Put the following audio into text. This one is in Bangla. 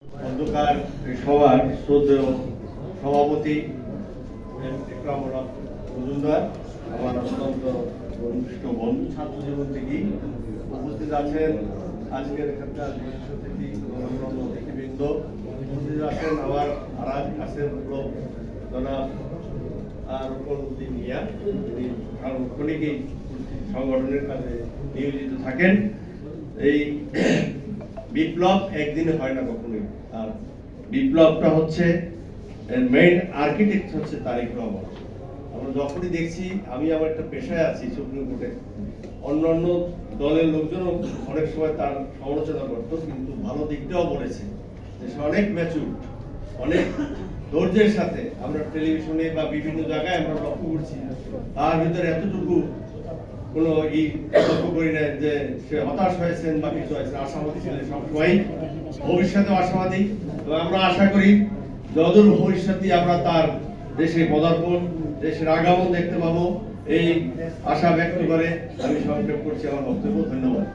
অন্ধকার সভার শ্রদ্ধেয় সভাপতি ইকরামুল মজুমদার, আমার অত্যন্ত ঘনিষ্ঠ বন্ধু, ছাত্র জীবন থেকেই উপস্থিত আছেন। আজকের এখানকার বিশেষ অতিথি অন্যান্য অতিথিবৃন্দ উপস্থিত আছেন। আমার আর কাছের লোক জনাব রুকনউদ্দিন মিয়া, তিনি সার্বক্ষণিকই সংগঠনের কাজে নিয়োজিত থাকেন। এই বিপ্লব একদিনে হয় না কখনোই, আর বিপ্লবটা হচ্ছে মেইন আর্কিটেক্ট হচ্ছে তারেক রহমান। আমরা যখনই দেখছি, আমি আমার একটা পেশায় আছি সুপ্রিম কোর্টে, অন্যান্য দলের লোকজনও অনেক সময় তার সমালোচনা করতো, কিন্তু ভালো দিকটাও বলেছে যে সে অনেক ম্যাচুর, অনেক ধৈর্যের সাথে আমরা টেলিভিশনে বা বিভিন্ন জায়গায় আমরা লক্ষ্য করছি তার ভিতরে এতটুকু কোনো লক্ষ্য করি না যে সে হতাশ হয়েছেন বা কিছু হয়েছে। আশাবাদী ছিলেন সবসময়, ভবিষ্যতেও আশাবাদী, এবং আমরা আশা করি যদূর ভবিষ্যতে আমরা তার দেশে পদার্পণ, দেশের আগমন দেখতে পাবো, এই আশা ব্যক্ত করে আমি সংক্ষেপ করছি আমার বক্তব্য। ধন্যবাদ।